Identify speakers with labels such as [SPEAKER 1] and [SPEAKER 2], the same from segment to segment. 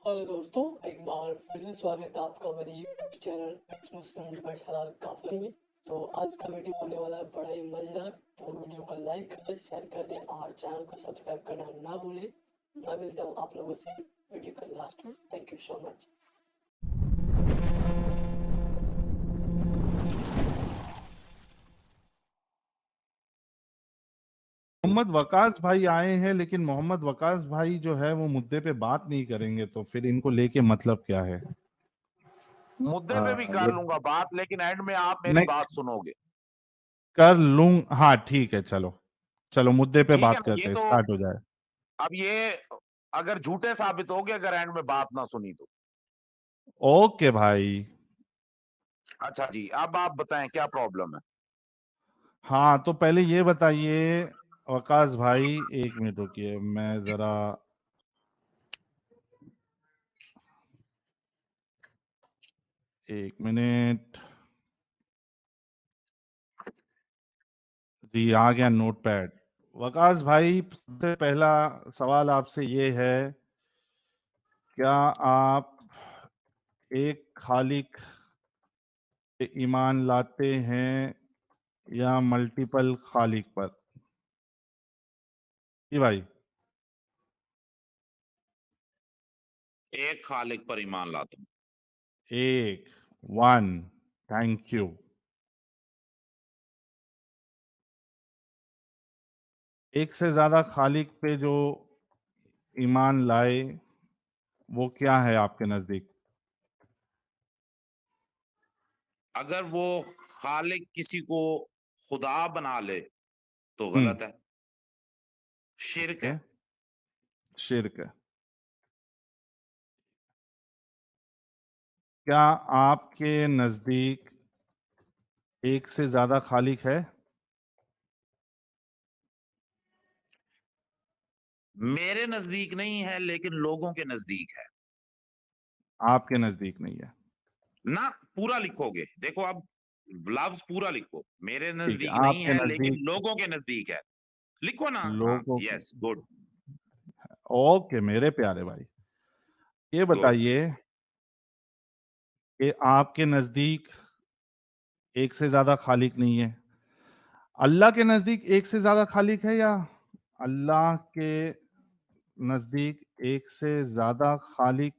[SPEAKER 1] Hello दोस्तों, एक बार फिर से स्वागत है आपका मेरे यूट्यूब चैनल एक्स मुस्लिम डिबेट्स हलाल काफिर में। तो आज का वीडियो होने वाला है बड़ा ही मजेदार। तो वीडियो को लाइक कर दें, शेयर कर दें और चैनल को सब्सक्राइब करना ना भूलें। मैं मिलता हूँ आप लोगों से वीडियो के लास्ट में। Thank you so much.
[SPEAKER 2] Mohammad Waqas भाई आए हैं, लेकिन मोहम्मद वकास भाई जो है वो मुद्दे पे बात नहीं करेंगे, तो फिर इनको लेके मतलब क्या है?
[SPEAKER 3] मुद्दे पे भी कर
[SPEAKER 2] ये
[SPEAKER 3] लूंगा बात, लेकिन एंड में आप मेरी
[SPEAKER 2] नहीं
[SPEAKER 3] बात सुनोगे।
[SPEAKER 2] कर लूं। हाँ ठीक है, चलो चलो मुद्दे पे
[SPEAKER 3] ठीक है
[SPEAKER 2] बात
[SPEAKER 3] ना? ये
[SPEAKER 2] करते हैं,
[SPEAKER 3] तो
[SPEAKER 2] स्टार्ट हो जाए।
[SPEAKER 3] अब ये अगर झूठे साबित हो गए अगर एंड में बात ना सुनी तो।
[SPEAKER 2] ओके भाई।
[SPEAKER 3] अच्छा जी, अब आप बताएं क्या प्रॉब्लम है।
[SPEAKER 2] हाँ तो पहले ये बताइए वकास भाई, एक मिनट रुकिए, मैं जरा एक मिनट। जी आ गया नोट पैड। वकास भाई, सबसे पहला सवाल आपसे ये है, क्या आप एक खालिक पे ईमान लाते हैं या मल्टीपल खालिक पर? जी भाई।
[SPEAKER 3] एक खालिक पर ईमान लाता हूं।
[SPEAKER 2] एक, वन, थैंक यू। एक से ज्यादा खालिक पे जो ईमान लाए वो क्या है आपके नजदीक?
[SPEAKER 3] अगर वो खालिक किसी को खुदा बना ले तो
[SPEAKER 2] हम्म।
[SPEAKER 3] गलत है, शिर्क
[SPEAKER 2] ओके,
[SPEAKER 3] है।
[SPEAKER 2] शिर्क है। क्या आपके नजदीक एक से ज्यादा खालिक है?
[SPEAKER 3] मेरे नजदीक नहीं है, लेकिन लोगों के नजदीक है
[SPEAKER 2] आपके नजदीक नहीं है।
[SPEAKER 3] ना। पूरा लिखोगे, देखो अब लफ्ज पूरा लिखो। मेरे
[SPEAKER 2] ठीक है,
[SPEAKER 3] नजदीक नहीं
[SPEAKER 2] आपके
[SPEAKER 3] है लेकिन
[SPEAKER 2] नजदीक
[SPEAKER 3] लोगों के नजदीक है। लिखो ना। हाँ,
[SPEAKER 2] लोगों के।
[SPEAKER 3] Yes, good.
[SPEAKER 2] ओके मेरे प्यारे भाई, ये
[SPEAKER 3] गुड।
[SPEAKER 2] बताइए कि आपके नजदीक एक से ज्यादा खालिक नहीं है। अल्लाह के नजदीक एक से ज्यादा खालिक है, या अल्लाह के नजदीक एक से ज्यादा खालिक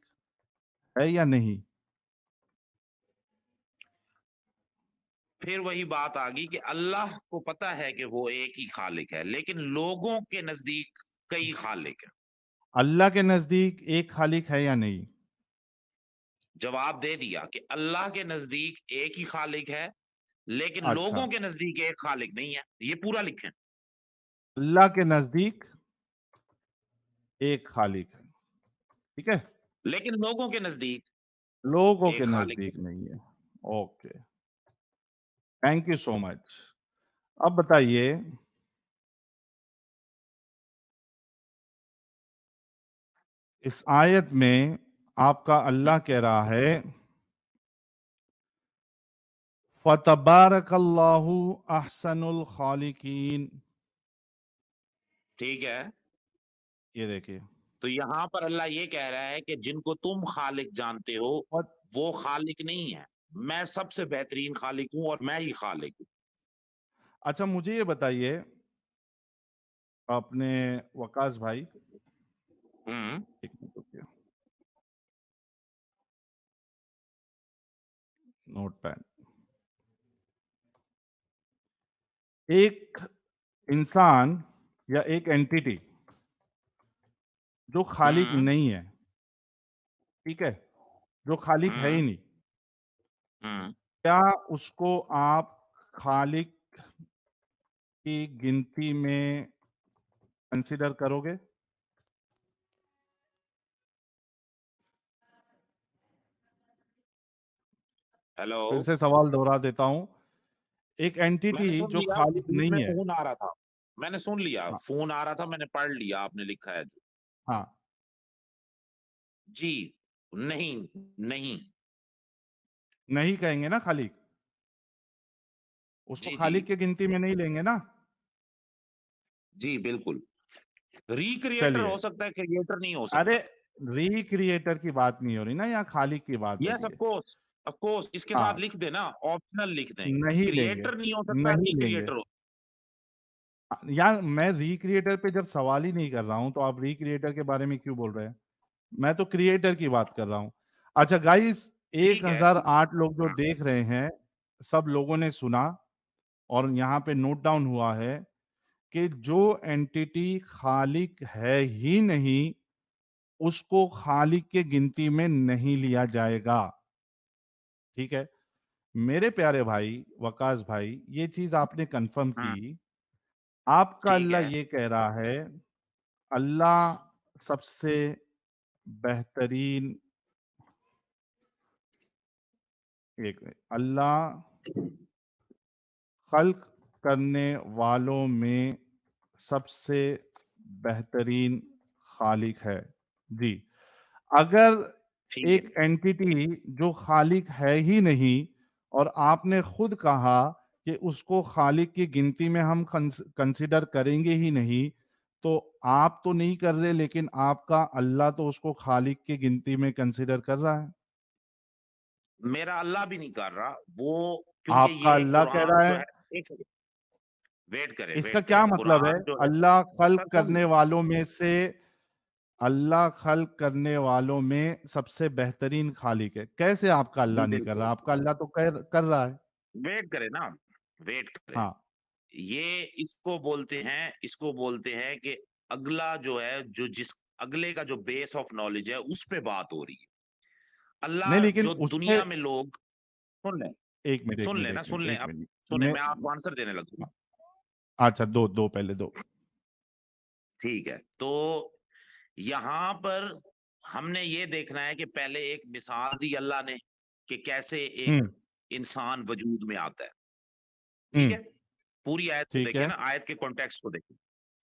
[SPEAKER 2] है या नहीं?
[SPEAKER 3] फिर वही बात आ गई कि अल्लाह को पता है कि वो एक ही खालिक है, लेकिन लोगों के नजदीक कई खालिक है।
[SPEAKER 2] अल्लाह के नजदीक एक खालिक है या नहीं?
[SPEAKER 3] जवाब दे दिया कि अल्लाह के नजदीक एक ही खालिक है, लेकिन
[SPEAKER 2] अच्छा,
[SPEAKER 3] लोगों के नजदीक एक खालिक नहीं है। ये पूरा लिखें।
[SPEAKER 2] अल्लाह के नजदीक एक खालिक है, ठीक है,
[SPEAKER 3] लेकिन लोगों के नजदीक
[SPEAKER 2] लोगों के
[SPEAKER 3] एक खालिक
[SPEAKER 2] नजदीक
[SPEAKER 3] नहीं।
[SPEAKER 2] नहीं है। Okay, thank you so much. अब बताइए, इस आयत में आपका अल्लाह कह रहा है, फतबारकल्लाहु अहसनुल खालिकीन।
[SPEAKER 3] ठीक है,
[SPEAKER 2] ये देखिए,
[SPEAKER 3] तो यहां पर अल्लाह ये कह रहा है कि जिनको तुम खालिक जानते हो
[SPEAKER 2] फत-
[SPEAKER 3] वो खालिक नहीं है। मैं सबसे बेहतरीन खालिक हूं और मैं ही खालिक हूं।
[SPEAKER 2] अच्छा मुझे ये बताइए, अपने वकास भाई,
[SPEAKER 3] हम्म।
[SPEAKER 2] एक मिनट रुकिए, नोट पैड। एक इंसान या एक एंटिटी जो खालिक
[SPEAKER 3] हम्म।
[SPEAKER 2] नहीं है, ठीक है, जो खालिक है ही
[SPEAKER 3] हम्म।
[SPEAKER 2] नहीं,
[SPEAKER 3] हम्म।
[SPEAKER 2] क्या उसको आप खालिक की गिनती में कंसिडर करोगे?
[SPEAKER 3] हेलो।
[SPEAKER 2] फिर से सवाल दोहरा देता हूं, एक एंटिटी
[SPEAKER 3] मैंने सुन
[SPEAKER 2] जो
[SPEAKER 3] लिया,
[SPEAKER 2] खालिक
[SPEAKER 3] बीच में
[SPEAKER 2] नहीं है।
[SPEAKER 3] फोन आ रहा था। मैंने सुन लिया,
[SPEAKER 2] हाँ,
[SPEAKER 3] फोन आ रहा था, मैंने पढ़ लिया आपने लिखा है जो।
[SPEAKER 2] हाँ,
[SPEAKER 3] जी। नहीं। नहीं।
[SPEAKER 2] नहीं कहेंगे ना खालिक, उसको
[SPEAKER 3] जी जी।
[SPEAKER 2] खालिक की गिनती में नहीं लेंगे ना।
[SPEAKER 3] जी बिल्कुल। रिक्रिएटर
[SPEAKER 2] चलिए,
[SPEAKER 3] हो सकता है, क्रिएटर नहीं हो
[SPEAKER 2] अरे
[SPEAKER 3] सकता।
[SPEAKER 2] रिक्रिएटर की बात नहीं हो रही ना, यहाँ खालिक की बात हो
[SPEAKER 3] यस,
[SPEAKER 2] रही है।
[SPEAKER 3] ऑफ कोर्स इसके साथ
[SPEAKER 2] हाँ,
[SPEAKER 3] लिख देना, ऑप्शनल लिख दें,
[SPEAKER 2] नहीं लेंगे,
[SPEAKER 3] क्रिएटर नहीं हो सकता,
[SPEAKER 2] नहीं लेंगे।
[SPEAKER 3] रिक्रिएटर हो।
[SPEAKER 2] यार मैं रिक्रिएटर पे जब सवाल ही नहीं कर रहा हूँ, तो आप रिक्रिएटर के बारे में क्यों बोल रहे हैं? मैं तो क्रिएटर की बात कर रहा हूँ। अच्छा गाइस,
[SPEAKER 3] ठीक है।
[SPEAKER 2] 1008 लोग जो
[SPEAKER 3] हाँ,
[SPEAKER 2] देख रहे हैं, सब लोगों ने सुना और यहाँ पे नोट डाउन हुआ है कि जो एंटिटी खालिक है ही नहीं, उसको खालिक के गिनती में नहीं लिया जाएगा। ठीक है? मेरे प्यारे भाई, वकास भाई, ये चीज़ आपने कंफर्म
[SPEAKER 3] हाँ,
[SPEAKER 2] की। आपका
[SPEAKER 3] ठीक
[SPEAKER 2] अल्लाह
[SPEAKER 3] है।
[SPEAKER 2] ये कह रहा है, अल्लाह सबसे बेहतरीन, एक मिनट, अल्लाह खल्क करने वालों में सबसे बेहतरीन खालिक है। जी, अगर
[SPEAKER 3] ठीक है।
[SPEAKER 2] एक एंटिटी जो खालिक है ही नहीं और आपने खुद कहा कि उसको खालिक की गिनती में हम कंसिडर करेंगे ही नहीं, तो आप तो नहीं कर रहे, लेकिन आपका अल्लाह तो उसको खालिक की गिनती में कंसिडर कर रहा है।
[SPEAKER 3] मेरा अल्लाह भी नहीं कर रहा वो, क्योंकि
[SPEAKER 2] आपका
[SPEAKER 3] ये
[SPEAKER 2] अल्लाह कह
[SPEAKER 3] कुरान
[SPEAKER 2] रहा
[SPEAKER 3] जो
[SPEAKER 2] है।
[SPEAKER 3] है, एक सेकंड,
[SPEAKER 2] इसका
[SPEAKER 3] वेट
[SPEAKER 2] क्या
[SPEAKER 3] करें,
[SPEAKER 2] मतलब है?
[SPEAKER 3] कुरान जो है,
[SPEAKER 2] अल्लाह खल्क
[SPEAKER 3] सर सुन
[SPEAKER 2] करने
[SPEAKER 3] ले।
[SPEAKER 2] वालों में से, अल्लाह खल्क करने वालों में सबसे बेहतरीन खालिक है। कैसे आपका
[SPEAKER 3] जी
[SPEAKER 2] अल्लाह नहीं कर
[SPEAKER 3] बिल्कुल,
[SPEAKER 2] रहा? आपका अल्लाह तो कर रहा है।
[SPEAKER 3] वेट करें ना, वेट करें।
[SPEAKER 2] हाँ,
[SPEAKER 3] ये इसको बोलते हैं कि अगला जो है, जो जिस अगले का जो बेस ऑफ नॉलेज है, उस पे बात हो रही है।
[SPEAKER 2] नहीं,
[SPEAKER 3] अल्लाह
[SPEAKER 2] लेकिन
[SPEAKER 3] जो
[SPEAKER 2] उसपे
[SPEAKER 3] दुनिया में लोग, सुन लें,
[SPEAKER 2] 1 मिनट, 1
[SPEAKER 3] सुन
[SPEAKER 2] मिनट,
[SPEAKER 3] लें ना,
[SPEAKER 2] 1 मिनट,
[SPEAKER 3] सुन लें
[SPEAKER 2] 1
[SPEAKER 3] अब,
[SPEAKER 2] मिनट।
[SPEAKER 3] सुने,
[SPEAKER 2] मैं
[SPEAKER 3] मैं आपको आंसर देने लगूँ।
[SPEAKER 2] अच्छा, 2 पहले 2।
[SPEAKER 3] ठीक है, तो यहां पर हमने ये देखना है कि पहले एक मिसाल दी अल्लाह ने कि कैसे
[SPEAKER 2] हुँ,
[SPEAKER 3] एक इंसान वजूद में आता है।
[SPEAKER 2] हुँ,
[SPEAKER 3] ठीक है, पूरी आयत को
[SPEAKER 2] ठीक
[SPEAKER 3] देखें
[SPEAKER 2] है।
[SPEAKER 3] ना, आयत के कॉन्टेक्स्ट को देखें।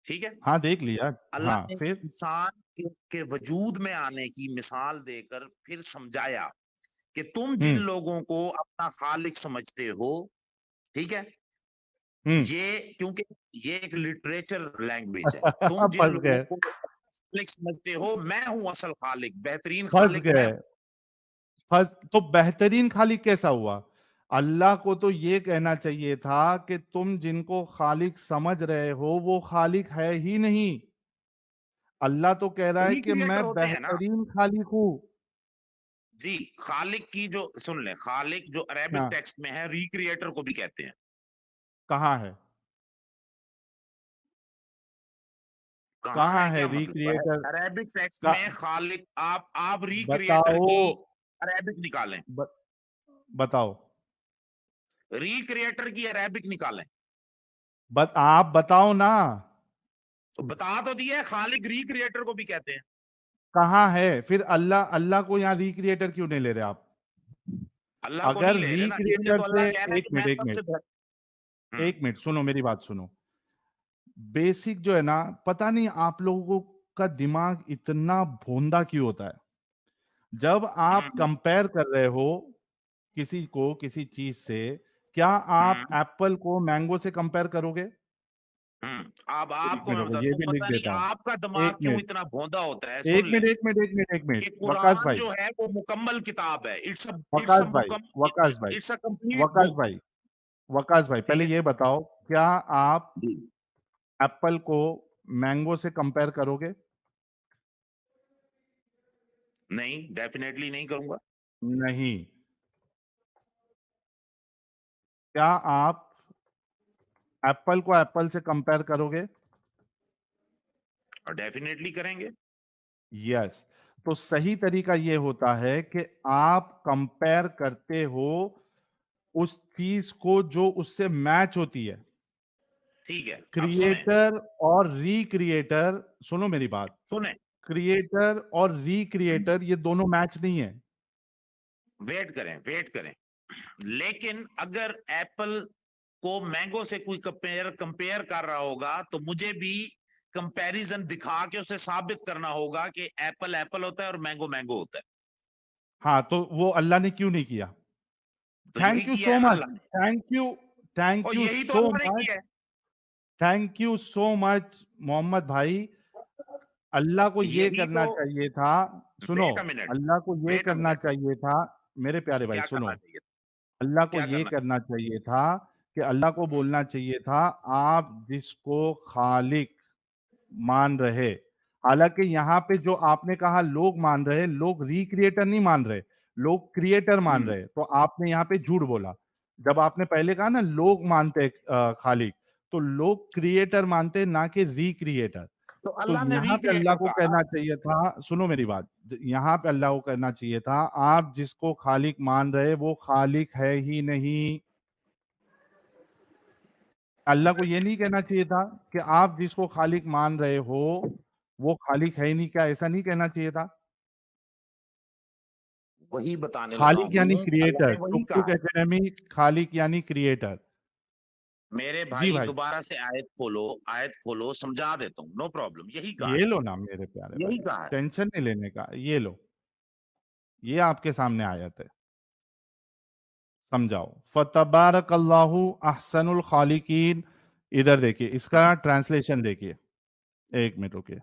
[SPEAKER 3] ठीक है,
[SPEAKER 2] हाँ, देख लिया।
[SPEAKER 3] अल्लाह
[SPEAKER 2] हाँ,
[SPEAKER 3] ने
[SPEAKER 2] फिर?
[SPEAKER 3] इंसान के वजूद में आने की मिसाल देकर फिर समझाया कि तुम जिन
[SPEAKER 2] हुँ,
[SPEAKER 3] लोगों को अपना खालिक समझते हो, ठीक है,
[SPEAKER 2] हुँ।
[SPEAKER 3] ये क्योंकि ये एक लिटरेचर लैंग्वेज है, तुम जिन
[SPEAKER 2] फँस
[SPEAKER 3] लोगों
[SPEAKER 2] गए,
[SPEAKER 3] को खालिक समझते हो, मैं हूं असल खालिक, बेहतरीन
[SPEAKER 2] फँस
[SPEAKER 3] खालिक मैं
[SPEAKER 2] गए।
[SPEAKER 3] हूं।
[SPEAKER 2] फँस तो बेहतरीन खालिक कैसा हुआ? अल्लाह को तो ये कहना चाहिए था कि तुम जिनको खालिक समझ रहे हो, वो खालिक है ही नहीं। अल्लाह तो कह रहा है कि मैं
[SPEAKER 3] रिक्रिएटर होते हैं ना
[SPEAKER 2] बेहतरीन खालिक हूँ।
[SPEAKER 3] जी, खालिक की जो, सुन ले, खालिक जो अरेबिक
[SPEAKER 2] हाँ,
[SPEAKER 3] टेक्स्ट में है, रिक्रिएटर को भी कहते हैं।
[SPEAKER 2] कहाँ है?
[SPEAKER 3] कहाँ
[SPEAKER 2] कहाँ
[SPEAKER 3] है
[SPEAKER 2] है
[SPEAKER 3] क्या मतलब है?
[SPEAKER 2] रिक्रिएटर
[SPEAKER 3] अरेबिक टेक्स्ट
[SPEAKER 2] का?
[SPEAKER 3] में खालिक, आप रिक्रिएटर
[SPEAKER 2] बताओ,
[SPEAKER 3] की अरेबिक निकालें,
[SPEAKER 2] ब बताओ।
[SPEAKER 3] रिक्रिएटर की अरेबिक निकालें।
[SPEAKER 2] आप बताओ ना,
[SPEAKER 3] तो बता तो दिया है, खालिक रिक्रिएटर को भी कहते हैं।
[SPEAKER 2] कहाँ है? फिर अल्लाह अल्लाह को यहाँ रिक्रिएटर क्यों नहीं ले रहे आप?
[SPEAKER 3] अल्लाह को
[SPEAKER 2] अगर
[SPEAKER 3] नहीं ले रहे ना, इसलिए
[SPEAKER 2] रिक्रिएटर
[SPEAKER 3] तो अल्लाह
[SPEAKER 2] से
[SPEAKER 3] कह रहा है
[SPEAKER 2] 1
[SPEAKER 3] कि
[SPEAKER 2] मिनट,
[SPEAKER 3] मैं
[SPEAKER 2] 1 मिनट,
[SPEAKER 3] सबसे बेहतर। हम्म
[SPEAKER 2] 1 मिनट सुनो, मेरी बात सुनो। बेसिक जो है ना, पता नहीं आप लोगों का दिमाग इतना भोंदा क्यों होता है? जब आप
[SPEAKER 3] हम्म
[SPEAKER 2] कंपेयर कर रहे हो किसी को किसी चीज़ से, क्या आप
[SPEAKER 3] हम्म
[SPEAKER 2] एप्पल को मैंगो से कंपेयर करोगे?
[SPEAKER 3] अब
[SPEAKER 2] 1
[SPEAKER 3] आपको
[SPEAKER 2] मिनट
[SPEAKER 3] मैं
[SPEAKER 2] रुको,
[SPEAKER 3] बताता
[SPEAKER 2] ये
[SPEAKER 3] हूँ,
[SPEAKER 2] भी लिख
[SPEAKER 3] पता नहीं
[SPEAKER 2] देता हूँ।
[SPEAKER 3] आपका
[SPEAKER 2] 1
[SPEAKER 3] दिमाग क्यों
[SPEAKER 2] मिनट,
[SPEAKER 3] इतना भोंदा होता है।
[SPEAKER 2] 1
[SPEAKER 3] सुन ले
[SPEAKER 2] मिनट, 1 मिनट, 1 मिनट, 1 मिनट।
[SPEAKER 3] कि
[SPEAKER 2] वकास
[SPEAKER 3] कुरान
[SPEAKER 2] भाई,
[SPEAKER 3] जो है वो मुकम्मल किताब है, इट्स अ
[SPEAKER 2] वकास भाई,
[SPEAKER 3] मुकम्मल,
[SPEAKER 2] वकास भाई,
[SPEAKER 3] it's a complete
[SPEAKER 2] Waqas
[SPEAKER 3] book.
[SPEAKER 2] भाई, वकास भाई,
[SPEAKER 3] ठीक
[SPEAKER 2] पहले
[SPEAKER 3] है
[SPEAKER 2] ये बताओ, क्या आप
[SPEAKER 3] जी,
[SPEAKER 2] एप्पल को मैंगो से कंपेयर करोगे?
[SPEAKER 3] नहीं, डेफिनेटली नहीं करूंगा।
[SPEAKER 2] नहीं। क्या आप एप्पल को एप्पल से कंपेयर करोगे?
[SPEAKER 3] और डेफिनेटली करेंगे।
[SPEAKER 2] यस। तो सही तरीका ये होता है कि आप कंपेयर करते हो उस चीज को जो उससे मैच होती है।
[SPEAKER 3] ठीक है, अब सुने,
[SPEAKER 2] क्रिएटर और रिक्रिएटर, सुनो मेरी बात,
[SPEAKER 3] सुने,
[SPEAKER 2] क्रिएटर और रिक्रिएटर ये दोनों मैच नहीं है।
[SPEAKER 3] वेट करें, लेकिन अगर एप्पल को मैंगो से कोई कंपेयर कंपेयर कर रहा होगा, तो मुझे भी कंपैरिजन दिखा के उसे साबित करना होगा कि एप्पल एप्पल होता है और मैंगो मैंगो होता है।
[SPEAKER 2] हाँ, तो वो अल्लाह ने क्यों नहीं किया?
[SPEAKER 3] तो यही
[SPEAKER 2] थैंक यू
[SPEAKER 3] किया
[SPEAKER 2] सो
[SPEAKER 3] है ना
[SPEAKER 2] मच,
[SPEAKER 3] अल्लाह ने,
[SPEAKER 2] थैंक यू, थैंक
[SPEAKER 3] और
[SPEAKER 2] यू
[SPEAKER 3] यही तो
[SPEAKER 2] सो
[SPEAKER 3] अल्लाह ने
[SPEAKER 2] मच,
[SPEAKER 3] किया है।
[SPEAKER 2] Thank you so much Mohammad भाई। अल्लाह को ये
[SPEAKER 3] यही
[SPEAKER 2] करना
[SPEAKER 3] तो,
[SPEAKER 2] चाहिए था, सुनो,
[SPEAKER 3] वेट अ मिनट,
[SPEAKER 2] अल्लाह को ये
[SPEAKER 3] वेट अ
[SPEAKER 2] करना
[SPEAKER 3] मिनट,
[SPEAKER 2] चाहिए था, मेरे प्यारे भाई
[SPEAKER 3] क्या
[SPEAKER 2] सुनो,
[SPEAKER 3] करना चाहिए,
[SPEAKER 2] अल्लाह को
[SPEAKER 3] क्या
[SPEAKER 2] ये
[SPEAKER 3] करना
[SPEAKER 2] करना चाहिए था कि अल्लाह को
[SPEAKER 3] चाहिए?
[SPEAKER 2] बोलना चाहिए था, आप जिसको खालिक मान रहे, हालांकि यहाँ पे जो आपने कहा लोग मान रहे, लोग रिक्रिएटर नहीं मान रहे, लोग क्रिएटर मान
[SPEAKER 3] हम्म,
[SPEAKER 2] रहे, तो आपने यहाँ पे झूठ बोला। जब आपने पहले कहा ना लोग मानते खालिक, तो लोग क्रिएटर मानते ना कि रिक्रिएटर।
[SPEAKER 3] तो
[SPEAKER 2] तो
[SPEAKER 3] अल्लाह ने
[SPEAKER 2] यहाँ पे अल्लाह
[SPEAKER 3] रिक्रिएटर
[SPEAKER 2] को
[SPEAKER 3] कहा।
[SPEAKER 2] कहना चाहिए था, सुनो मेरी बात, यहाँ पे अल्लाह को कहना चाहिए था, आप जिसको खालिक मान रहे वो खालिक है ही नहीं। अल्लाह को ये नहीं कहना चाहिए था कि आप जिसको खालिक मान रहे हो वो खालिक है ही नहीं, क्या ऐसा नहीं कहना चाहिए था?
[SPEAKER 3] वही बताने लगा
[SPEAKER 2] खालिक
[SPEAKER 3] हूं,
[SPEAKER 2] यानी
[SPEAKER 3] अल्लाह
[SPEAKER 2] क्रिएटर,
[SPEAKER 3] ने वही
[SPEAKER 2] टुक
[SPEAKER 3] कहा
[SPEAKER 2] टुक
[SPEAKER 3] है।
[SPEAKER 2] एकेडमी, खालिक यानी क्रिएटर।
[SPEAKER 3] मेरे
[SPEAKER 2] जी
[SPEAKER 3] भाई
[SPEAKER 2] भाई,
[SPEAKER 3] दोबारा से आयत खोलो, समझा देता हूँ, नो प्रॉब्लम, यही कहा है,
[SPEAKER 2] ये लो ना मेरे प्यारे
[SPEAKER 3] यही
[SPEAKER 2] भाई,
[SPEAKER 3] कहा है।
[SPEAKER 2] टेंशन नहीं लेने का, ये लो, ये आपके सामने आयत है, समझाओ। फतबारकल्लाहु अहसनुल खालिकीन, इधर देखिए, इसका
[SPEAKER 3] हम्म,
[SPEAKER 2] ट्रांसलेशन देखिए, एक मिनट रुकिए।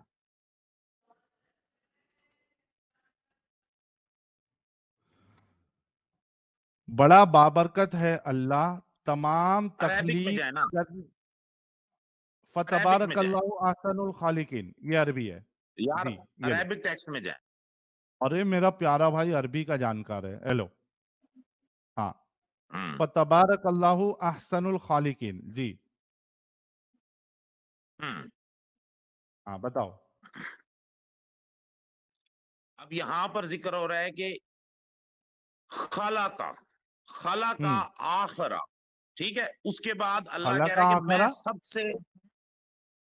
[SPEAKER 2] बड़ा बाबरकत है अल्लाह, तमाम
[SPEAKER 3] अरेबिक में
[SPEAKER 2] तखलीक
[SPEAKER 3] जाए ना,
[SPEAKER 2] कर,
[SPEAKER 3] अरेबिक में जाए
[SPEAKER 2] फतबारकल्लाहु अहसनुल खालिकीन, ये अरबी है।
[SPEAKER 3] यार,
[SPEAKER 2] जी, ये लो।
[SPEAKER 3] अरेबिक टेक्स्ट में जाए।
[SPEAKER 2] अरे मेरा प्यारा भाई अरबी का जानकार है, हेलो। हाँ,
[SPEAKER 3] हम्म,
[SPEAKER 2] फतबारकल्लाहु अहसनुल खालिकीन, जी।
[SPEAKER 3] हम्म।
[SPEAKER 2] हाँ बताओ।
[SPEAKER 3] अब यहां पर जिक्र हो रहा है कि खला का, खला का
[SPEAKER 2] हम्म।
[SPEAKER 3] आखरा, ठीक है, उसके बाद अल्लाह
[SPEAKER 2] खला
[SPEAKER 3] कह
[SPEAKER 2] का
[SPEAKER 3] रहा है कि मैं
[SPEAKER 2] आखरा।
[SPEAKER 3] सबसे,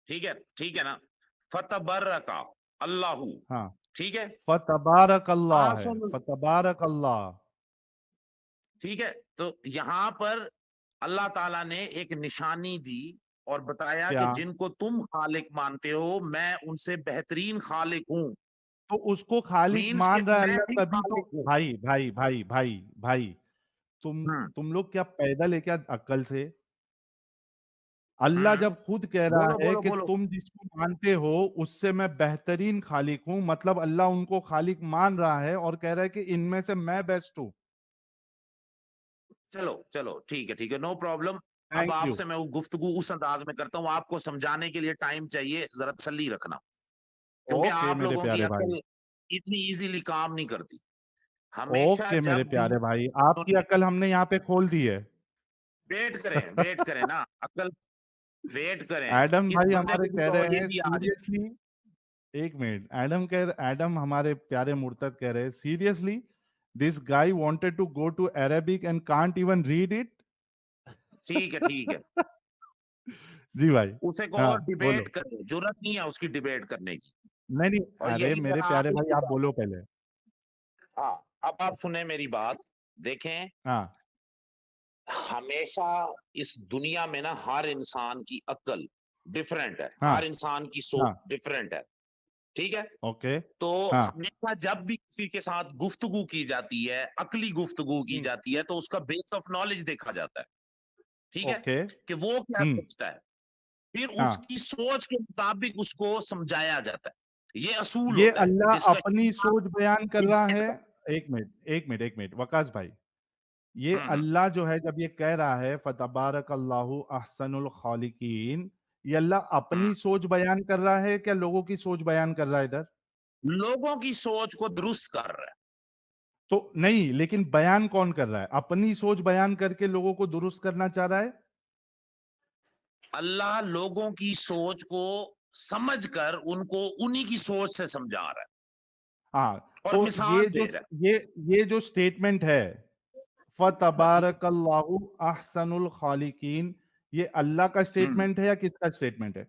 [SPEAKER 3] ठीक है ना, फतबर्रका अल्लाहू,
[SPEAKER 2] हाँ,
[SPEAKER 3] ठीक है,
[SPEAKER 2] फतबारकल्लाह है,
[SPEAKER 3] आसन,
[SPEAKER 2] फतबारकल्लाह।
[SPEAKER 3] ठीक है। तो यहां पर अल्लाह ताला ने एक निशानी दी और बताया कि
[SPEAKER 2] क्या?
[SPEAKER 3] जिनको तुम खालिक मानते हो मैं उनसे बेहतरीन खालिक हूं,
[SPEAKER 2] तो उसको खालिक
[SPEAKER 3] मीन्स के
[SPEAKER 2] मान रहा है
[SPEAKER 3] मैं
[SPEAKER 2] अल्लाह,
[SPEAKER 3] भी
[SPEAKER 2] तभी तो।
[SPEAKER 3] खालिक हूं।
[SPEAKER 2] भाई भाई भाई भाई भाई, तुम
[SPEAKER 3] हम्म,
[SPEAKER 2] तुम लोग क्या पैदल है क्या अक्ल से? अल्लाह
[SPEAKER 3] हम्म,
[SPEAKER 2] जब खुद कह रहा
[SPEAKER 3] बोलो
[SPEAKER 2] है
[SPEAKER 3] बोलो
[SPEAKER 2] कि
[SPEAKER 3] बोलो।
[SPEAKER 2] तुम जिसको मानते हो उससे मैं बेहतरीन खालिक हूं, मतलब अल्लाह उनको खालिक मान रहा है और कह रहा है कि इनमें से मैं बेस्ट हूं।
[SPEAKER 3] चलो चलो, ठीक है, नो प्रॉब्लम। अब
[SPEAKER 2] थैंक यू।
[SPEAKER 3] आपसे मैं वो गुफ्तगू उस अंदाज में करता हूँ, आपको समझाने के लिए टाइम चाहिए, जरा तसल्ली रखना, क्योंकि
[SPEAKER 2] ओके
[SPEAKER 3] आप
[SPEAKER 2] मेरे
[SPEAKER 3] लोगों की
[SPEAKER 2] प्यारे भाई,
[SPEAKER 3] अक्ल इतनी इजीली काम नहीं करती। हमेशा
[SPEAKER 2] ओके मेरे
[SPEAKER 3] जब भी,
[SPEAKER 2] प्यारे भाई, आपकी
[SPEAKER 3] सुनिए,
[SPEAKER 2] अकल हमने यहाँ पे खोल दी है।
[SPEAKER 3] वेट करें ना, अकल, वेट करें।
[SPEAKER 2] एडम
[SPEAKER 3] इस
[SPEAKER 2] भाई
[SPEAKER 3] बंदे
[SPEAKER 2] हमारे
[SPEAKER 3] को भी
[SPEAKER 2] कह रहे हैं
[SPEAKER 3] तौहीद भी आ जाए।
[SPEAKER 2] सीरियसली, एक मिनट, एडम हमारे प्यारे मुर्तद कह रहे हैं seriously, this guy wanted to go to Arabic and can't even read it.
[SPEAKER 3] ठीक है,
[SPEAKER 2] जी भाई।
[SPEAKER 3] उसे
[SPEAKER 2] हाँ
[SPEAKER 3] कहो डिबेट
[SPEAKER 2] बोलो।
[SPEAKER 3] करे, जरूरत नहीं है उसकी डिबेट करने की।
[SPEAKER 2] नहीं नहीं,
[SPEAKER 3] और
[SPEAKER 2] अरे
[SPEAKER 3] यही
[SPEAKER 2] मेरे
[SPEAKER 3] तरह
[SPEAKER 2] प्यारे
[SPEAKER 3] आखिरी
[SPEAKER 2] भाई आप
[SPEAKER 3] बात,
[SPEAKER 2] बोलो पहले।
[SPEAKER 3] हाँ, अब आप सुने मेरी बात, देखें,
[SPEAKER 2] हाँ।
[SPEAKER 3] हमेशा इस दुनिया में ना हर इंसान की अक्ल डिफरेंट है,
[SPEAKER 2] हाँ।
[SPEAKER 3] हर इंसान की सोच
[SPEAKER 2] हाँ।
[SPEAKER 3] डिफरेंट है, ठीक है।
[SPEAKER 2] ओके।
[SPEAKER 3] तो
[SPEAKER 2] हाँ।
[SPEAKER 3] हमेशा जब भी किसी के साथ गुफ्तगू की जाती है, अकली गुफ्तगू की
[SPEAKER 2] हम्म।
[SPEAKER 3] जाती है, तो उसका बेस ऑफ नॉलेज देखा जाता है, ठीक है,
[SPEAKER 2] ओके।
[SPEAKER 3] कि वो क्या सोचता है, फिर
[SPEAKER 2] हाँ,
[SPEAKER 3] उसकी सोच के मुताबिक उसको समझाया जाता है, ये असूल
[SPEAKER 2] ये
[SPEAKER 3] होता है
[SPEAKER 2] अल्लाह
[SPEAKER 3] डिस्कशन
[SPEAKER 2] अपनी
[SPEAKER 3] का,
[SPEAKER 2] सोच बयान कर रहा
[SPEAKER 3] डिबेट
[SPEAKER 2] है।
[SPEAKER 3] का।
[SPEAKER 2] एक मिनट वकास भाई, ये
[SPEAKER 3] हम्म,
[SPEAKER 2] अल्लाह जो है जब ये कह रहा है फतबारक अल्लाहु अहसनुल खालिकीन, ये अल्लाह
[SPEAKER 3] हम्म।
[SPEAKER 2] अपनी सोच बयान कर रहा है क्या लोगों की सोच बयान कर रहा है इधर?
[SPEAKER 3] लोगों की सोच को दुरुस्त कर रहा है।
[SPEAKER 2] तो नहीं, लेकिन बयान कौन कर रहा है? अपनी सोच बयान करके लोगों को दुरुस्त करना चाह रहा है।
[SPEAKER 3] अल्लाह लोगों की सोच को समझकर उनको उन्हीं की सोच से समझा रहा
[SPEAKER 2] हाँ,
[SPEAKER 3] है और
[SPEAKER 2] तो
[SPEAKER 3] मिसाल दे रहा
[SPEAKER 2] ये ये जो स्टेटमेंट है
[SPEAKER 3] है।
[SPEAKER 2] फतबारकल्लाहु अहसनुल खालिकीन, ये अल्लाह का
[SPEAKER 3] हम्म,
[SPEAKER 2] स्टेटमेंट है या किसका स्टेटमेंट है?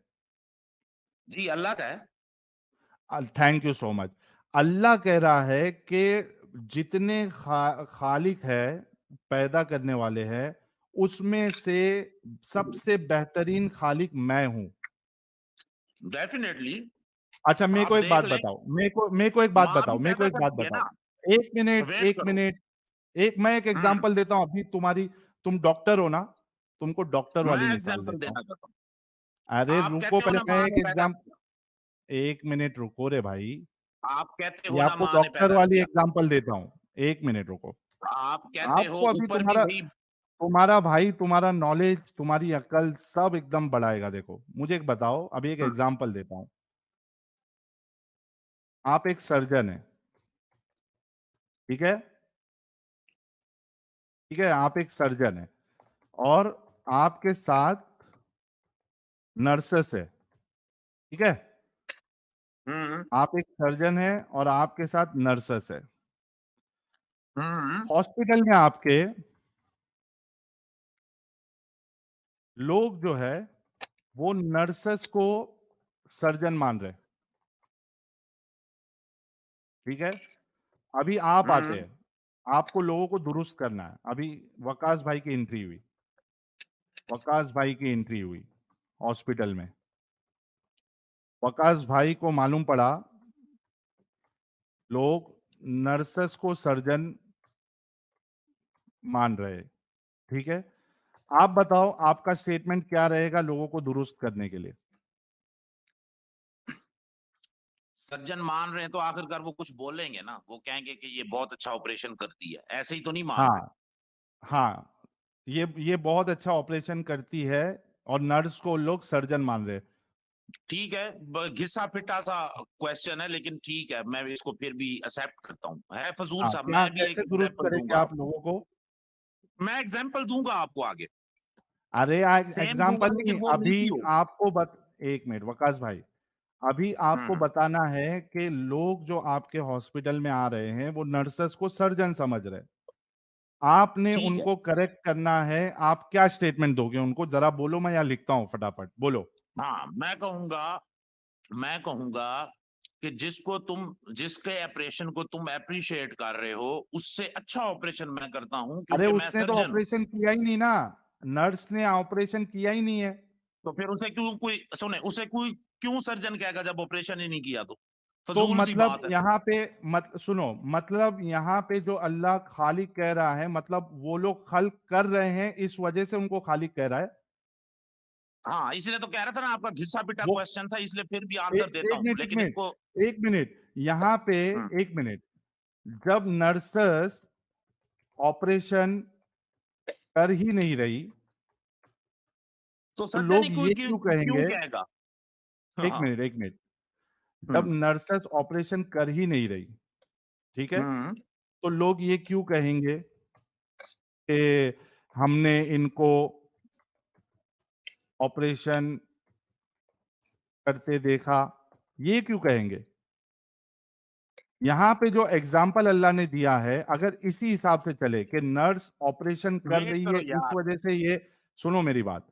[SPEAKER 3] जी अल्लाह का है।
[SPEAKER 2] Thank you so much. Allah कह रहा है कि जितने खालिक है, पैदा करने वाले हैं, उसमें से सबसे बेहतरीन खालिक मैं हूं।
[SPEAKER 3] डेफिनेटली,
[SPEAKER 2] अच्छा मेरे
[SPEAKER 3] आप
[SPEAKER 2] को एक बात
[SPEAKER 3] देख लें,
[SPEAKER 2] बताओ, मेरे को एक बात
[SPEAKER 3] मां
[SPEAKER 2] बताओ,
[SPEAKER 3] भी
[SPEAKER 2] मेरे को
[SPEAKER 3] पैदा
[SPEAKER 2] एक बात
[SPEAKER 3] करती है
[SPEAKER 2] बताओ।
[SPEAKER 3] ना,
[SPEAKER 2] एक मिनट,
[SPEAKER 3] वेट
[SPEAKER 2] एक
[SPEAKER 3] करो।
[SPEAKER 2] मिनट, एक मैं एक
[SPEAKER 3] हम्म,
[SPEAKER 2] एग्जांपल देता हूं, अभी तुम डॉक्टर हो ना, तुमको डॉक्टर
[SPEAKER 3] मैं
[SPEAKER 2] वाली मिसाल
[SPEAKER 3] एग्जांपल
[SPEAKER 2] देता हूं।
[SPEAKER 3] देना चाहता हूँ,
[SPEAKER 2] अरे
[SPEAKER 3] आप
[SPEAKER 2] रुको
[SPEAKER 3] कहते हो
[SPEAKER 2] पहले,
[SPEAKER 3] ना
[SPEAKER 2] मैं
[SPEAKER 3] मां
[SPEAKER 2] एक
[SPEAKER 3] ने पैदा
[SPEAKER 2] एग्जाम
[SPEAKER 3] किया।
[SPEAKER 2] एक मिनट रुको रे भाई।
[SPEAKER 3] आप कहते
[SPEAKER 2] ये
[SPEAKER 3] हो ना
[SPEAKER 2] आपको
[SPEAKER 3] माँ ने
[SPEAKER 2] डॉक्टर
[SPEAKER 3] पैदा
[SPEAKER 2] वाली
[SPEAKER 3] किया,
[SPEAKER 2] एग्जांपल देता हूँ, एक मिनट रुको।
[SPEAKER 3] आप कहते हो
[SPEAKER 2] आपको अभी
[SPEAKER 3] ऊपर भी
[SPEAKER 2] तुम्हारा
[SPEAKER 3] वही।
[SPEAKER 2] तुम्हारा भाई तुम्हारा नॉलेज, तुम्हारी अक्ल सब एकदम बढ़ाएगा। देखो मुझे एक बताओ, अभी एक एग्जांपल देता हूँ। आप एक सर्जन है, ठीक है? ठीक है, आप एक सर्जन है और आपके साथ नर्सेस है, ठीक है?
[SPEAKER 3] हम्म
[SPEAKER 2] आप एक सर्जन है और आपके साथ नर्सेस है।
[SPEAKER 3] हम्म
[SPEAKER 2] हॉस्पिटल में आपके लोग जो है वो नर्सेस को सर्जन मान रहे, ठीक है? अभी आप आते
[SPEAKER 3] हम्म
[SPEAKER 2] हैं, आपको लोगों को दुरुस्त करना है। अभी वकास भाई की एंट्री हुई, वकास भाई की एंट्री हुई हॉस्पिटल में। वकास भाई को मालूम पड़ा लोग नर्सेस को सर्जन मान रहे, ठीक है? आप बताओ आपका स्टेटमेंट क्या रहेगा लोगों को दुरुस्त करने के लिए?
[SPEAKER 3] सर्जन मान रहे हैं तो आखिरकार वो कुछ बोलेंगे ना, वो कहेंगे कि ये बहुत अच्छा ऑपरेशन करती है, ऐसे ही तो नहीं मान रहे।
[SPEAKER 2] हाँ, हाँ, ये बहुत अच्छा ऑपरेशन करती है और नर्स को लोग सर्जन मान रहे।
[SPEAKER 3] ठीक है, घिसा पिटा सा क्वेश्चन है, लेकिन ठीक है, मैं इसको फिर भी एक्सेप्ट करता हूँ, है फजूल
[SPEAKER 2] हाँ,
[SPEAKER 3] सा।
[SPEAKER 2] क्या
[SPEAKER 3] मैं भी एक
[SPEAKER 2] कैसे दुरुस्त
[SPEAKER 3] एग्जांपल
[SPEAKER 2] करेंगे
[SPEAKER 3] दूंगा
[SPEAKER 2] आप
[SPEAKER 3] आपको,
[SPEAKER 2] लोगों को?
[SPEAKER 3] मैं एग्जांपल दूंगा आपको आगे,
[SPEAKER 2] अरे
[SPEAKER 3] सेम दूंगा,
[SPEAKER 2] एग्जाम्पल नहीं,
[SPEAKER 3] लेकिन वो
[SPEAKER 2] अभी
[SPEAKER 3] नीति हो।
[SPEAKER 2] आपको एक मिनट वकास भाई, अभी आपको
[SPEAKER 3] हम्म
[SPEAKER 2] बताना है कि लोग जो आपके हॉस्पिटल में आ रहे हैं वो नर्सेस को सर्जन समझ रहे हैं। आपने
[SPEAKER 3] ठीक है।
[SPEAKER 2] उनको करेक्ट करना है। आप क्या स्टेटमेंट दोगे उनको? जरा बोलो, मैं यहाँ लिखता हूँ फटाफट, बोलो।
[SPEAKER 3] हाँ, मैं कहूंगा कि जिसके ऑपरेशन को तुम अप्रिशिएट कर रहे हो, उससे अच्छा ऑपरेशन मैं करता हूं,
[SPEAKER 2] अरे
[SPEAKER 3] क्योंकि मैं
[SPEAKER 2] उसने तो
[SPEAKER 3] सर्जन हूं।
[SPEAKER 2] ऑपरेशन किया ही नहीं ना, नर्स ने ऑपरेशन किया ही नहीं है।
[SPEAKER 3] तो फिर उसे कोई क्यों सर्जन कहेगा जब ऑपरेशन ही नहीं किया? तो
[SPEAKER 2] तो
[SPEAKER 3] फजूल सी
[SPEAKER 2] मतलब
[SPEAKER 3] बात है।
[SPEAKER 2] यहाँ पे सुनो, मतलब यहाँ पे जो अल्लाह खालिक कह रहा है, मतलब वो लोग खल्क कर रहे हैं, इस वजह से उनको खालिक कह रहा है।
[SPEAKER 3] हाँ, इसलिए तो कह रहा था ना, आपका घिसा पिटा
[SPEAKER 2] वो
[SPEAKER 3] क्वेश्चन था, इसलिए फिर भी आंसर देता
[SPEAKER 2] एक
[SPEAKER 3] हूं,
[SPEAKER 2] मिनट, एक
[SPEAKER 3] लेकिन
[SPEAKER 2] मिनट,
[SPEAKER 3] इसको।
[SPEAKER 2] एक मिनट, यहाँ पे
[SPEAKER 3] हम्म,
[SPEAKER 2] एक मिनट। जब नर्सेस ऑपरेशन कर ही नहीं रही
[SPEAKER 3] तो
[SPEAKER 2] तो
[SPEAKER 3] सर्जन ही
[SPEAKER 2] लोग
[SPEAKER 3] कोई
[SPEAKER 2] ये
[SPEAKER 3] क्यों
[SPEAKER 2] क्यों
[SPEAKER 3] क्यों
[SPEAKER 2] कहेंगे?
[SPEAKER 3] कहेगा?
[SPEAKER 2] एक
[SPEAKER 3] हाँ।
[SPEAKER 2] मिनट, एक मिनट। जब
[SPEAKER 3] हम्म
[SPEAKER 2] नर्सेस ऑपरेशन कर ही नहीं रही, ठीक है,
[SPEAKER 3] हम्म
[SPEAKER 2] तो लोग ये क्यों कहेंगे कि हमने इनको ऑपरेशन करते देखा? ये क्यों कहेंगे? यहां पे जो एग्जाम्पल अल्लाह ने दिया है, अगर इसी हिसाब से चले कि नर्स ऑपरेशन कर
[SPEAKER 3] वेट
[SPEAKER 2] रही है
[SPEAKER 3] करो
[SPEAKER 2] इस
[SPEAKER 3] यार,
[SPEAKER 2] वजह से ये, सुनो मेरी बात,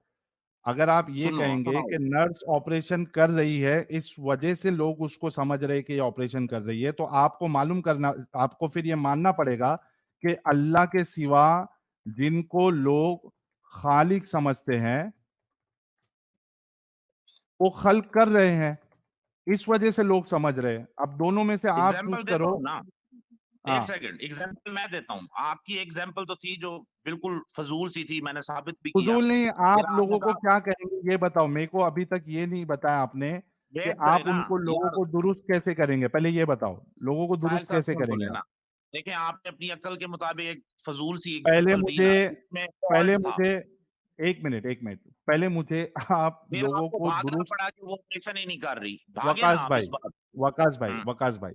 [SPEAKER 2] अगर आप ये
[SPEAKER 3] सुनो
[SPEAKER 2] कहेंगे
[SPEAKER 3] सुनाओ।
[SPEAKER 2] कि नर्स ऑपरेशन कर रही है इस वजह से लोग उसको समझ रहे हैं कि ये ऑपरेशन कर रही है, तो आपको मालूम करना, आपको फिर ये मानना पड़ेगा कि अल्लाह के सिवा जिनको लोग खालिक समझते हैं वो खल्क कर रहे हैं, इस वजह से लोग समझ रहे हैं। अब दोनों में से आप चूज
[SPEAKER 3] एग्जाम्पल देता
[SPEAKER 2] करो।
[SPEAKER 3] हूँ ना, एक
[SPEAKER 2] हाँ,
[SPEAKER 3] सेकंड, एग्जाम्पल मैं देता हूँ। आपकी एग्जाम्पल तो थी जो बिल्कुल फजूल सी थी, मैंने साबित भी किया।
[SPEAKER 2] फजूल नहीं,
[SPEAKER 3] फिर
[SPEAKER 2] आप
[SPEAKER 3] आपने
[SPEAKER 2] लोगों को
[SPEAKER 3] कहा
[SPEAKER 2] क्या कहेंगे ये बताओ मेरे को। अभी तक ये नहीं बताया आपने कि
[SPEAKER 3] वेट करे
[SPEAKER 2] आप
[SPEAKER 3] ना
[SPEAKER 2] उनको, लोगों
[SPEAKER 3] यार,
[SPEAKER 2] को दुरुस्त कैसे करेंगे। पहले ये बताओ, लोगों को
[SPEAKER 3] साहिल
[SPEAKER 2] दुरुस्त
[SPEAKER 3] साहब
[SPEAKER 2] कैसे
[SPEAKER 3] सुन तो
[SPEAKER 2] करेंगे आप?
[SPEAKER 3] लेना। देखिए, आपने अपनी अकल के मुताबिक एक फजूल सी
[SPEAKER 2] पहले
[SPEAKER 3] एग्जाम्पल दी
[SPEAKER 2] मुझे
[SPEAKER 3] ना, इसमें
[SPEAKER 2] पहले
[SPEAKER 3] फॉल्ट था।
[SPEAKER 2] मुझे एक मिनट, एक मिनट, पहले मुझे आप
[SPEAKER 3] फिर
[SPEAKER 2] लोगों
[SPEAKER 3] आपको
[SPEAKER 2] को
[SPEAKER 3] भागना
[SPEAKER 2] दुरुस्त।
[SPEAKER 3] पड़ा कि वो ऑपरेशन ही नहीं कर रही, भागे ना
[SPEAKER 2] वकास
[SPEAKER 3] आप
[SPEAKER 2] भाई,
[SPEAKER 3] इस बात।
[SPEAKER 2] वकास भाई,
[SPEAKER 3] हम्म
[SPEAKER 2] वकास भाई,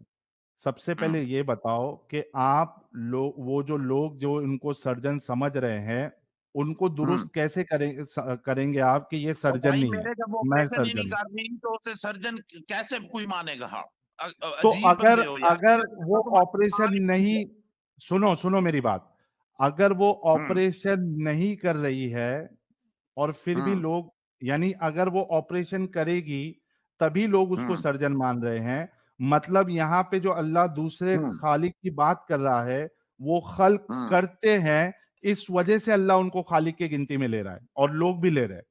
[SPEAKER 2] सबसे पहले
[SPEAKER 3] हम्म
[SPEAKER 2] ये बताओ कि आप लोग, वो जो लोग जो उनको सर्जन समझ रहे हैं, उनको
[SPEAKER 3] हम्म
[SPEAKER 2] दुरुस्त कैसे करेंगे आप कि ये
[SPEAKER 3] तो
[SPEAKER 2] सर्जन
[SPEAKER 3] भाई,
[SPEAKER 2] नहीं है,
[SPEAKER 3] मेरे जब
[SPEAKER 2] मैं
[SPEAKER 3] ऑपरेशन ही नहीं
[SPEAKER 2] सर्जन हूं?
[SPEAKER 3] कर रही तो उसे सर्जन कैसे कोई मानेगा? हाँ,
[SPEAKER 2] तो
[SPEAKER 3] अजीब
[SPEAKER 2] अगर
[SPEAKER 3] बंदे हो यार,
[SPEAKER 2] अगर वो
[SPEAKER 3] तो तुम्हारा
[SPEAKER 2] ऑपरेशन
[SPEAKER 3] दिमाग ही नहीं है।
[SPEAKER 2] नहीं, सुनो सुनो मेरी बात, अगर वो
[SPEAKER 3] हम्म
[SPEAKER 2] ऑपरेशन नहीं कर रही है और फिर भी
[SPEAKER 3] हम्म
[SPEAKER 2] लोग, यानी अगर वो ऑपरेशन करेगी तभी लोग उसको
[SPEAKER 3] हम्म
[SPEAKER 2] सर्जन मान रहे हैं, मतलब यहाँ पे जो अल्लाह दूसरे
[SPEAKER 3] हम्म
[SPEAKER 2] खालिक की बात कर रहा है वो खल्क
[SPEAKER 3] हम्म
[SPEAKER 2] करते हैं, इस वजह से अल्लाह उनको खालिक की गिनती में ले रहा है और लोग भी ले रहे हैं।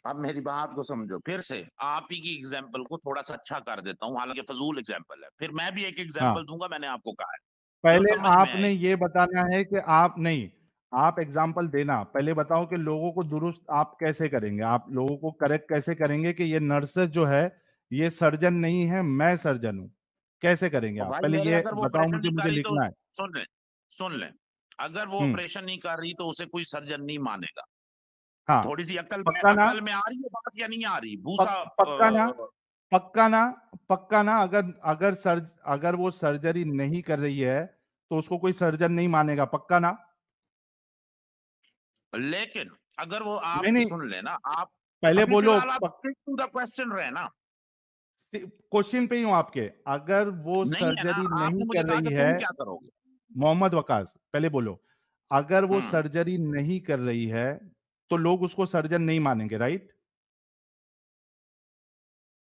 [SPEAKER 3] अब मेरी बात को समझो फिर से, आप ही की एग्जाम्पल को थोड़ा सा अच्छा कर देता हूँ, हालांकि फजूल एग्जाम्पल है, फिर मैं भी एक
[SPEAKER 2] हाँ,
[SPEAKER 3] एग्जाम्पल दूंगा, मैंने आपको कहा है, जो
[SPEAKER 2] पहले
[SPEAKER 3] समझ में
[SPEAKER 2] आपने
[SPEAKER 3] आएगी।
[SPEAKER 2] ये बताना है कि आप नहीं, आप एग्जाम्पल देना, पहले बताओ कि लोगों को दुरुस्त आप कैसे करेंगे, आप लोगों को करेक्ट कैसे करेंगे कि ये नर्सेस जो है ये सर्जन नहीं है, मैं सर्जन हूं, कैसे करेंगे
[SPEAKER 3] और
[SPEAKER 2] आप?
[SPEAKER 3] भाई
[SPEAKER 2] पहले
[SPEAKER 3] मेरे
[SPEAKER 2] ये
[SPEAKER 3] अगर वो
[SPEAKER 2] बताओ
[SPEAKER 3] ऑपरेशन
[SPEAKER 2] मुझे,
[SPEAKER 3] नहीं कर
[SPEAKER 2] मुझे
[SPEAKER 3] रही तो
[SPEAKER 2] लिखना है।
[SPEAKER 3] सुन ले, अगर वो
[SPEAKER 2] हम्म।
[SPEAKER 3] ऑपरेशन नहीं कर रही तो उसे कोई सर्जन नहीं मानेगा।
[SPEAKER 2] हाँ।
[SPEAKER 3] थोड़ी सी
[SPEAKER 2] पक्का ना?
[SPEAKER 3] अकल में आ रही है बात या नहीं आ रही? भूसा
[SPEAKER 2] पक्का ना? पक्का ना? पक्का ना? अगर अगर अगर वो सर्जरी नहीं कर रही है तो उसको कोई सर्जन नहीं मानेगा, पक्का ना?
[SPEAKER 3] लेकिन अगर वो
[SPEAKER 2] नहीं
[SPEAKER 3] आप
[SPEAKER 2] नहीं,
[SPEAKER 3] सुन लेना, आप
[SPEAKER 2] पहले
[SPEAKER 3] अभी
[SPEAKER 2] बोलो।
[SPEAKER 3] फिलहाल आप स्टिक टू द क्वेश्चन रहे ना।
[SPEAKER 2] क्वेश्चन पे ही हूं आपके। अगर वो
[SPEAKER 3] नहीं है ना,
[SPEAKER 2] सर्जरी नहीं
[SPEAKER 3] आपने मुझे
[SPEAKER 2] कर
[SPEAKER 3] कहा
[SPEAKER 2] रही
[SPEAKER 3] कि
[SPEAKER 2] है,
[SPEAKER 3] तुम क्या करोगे।
[SPEAKER 2] मोहम्मद वकास, पहले बोलो, अगर वो
[SPEAKER 3] हम्म
[SPEAKER 2] सर्जरी नहीं कर रही है तो लोग उसको सर्जन नहीं मानेंगे, राइट?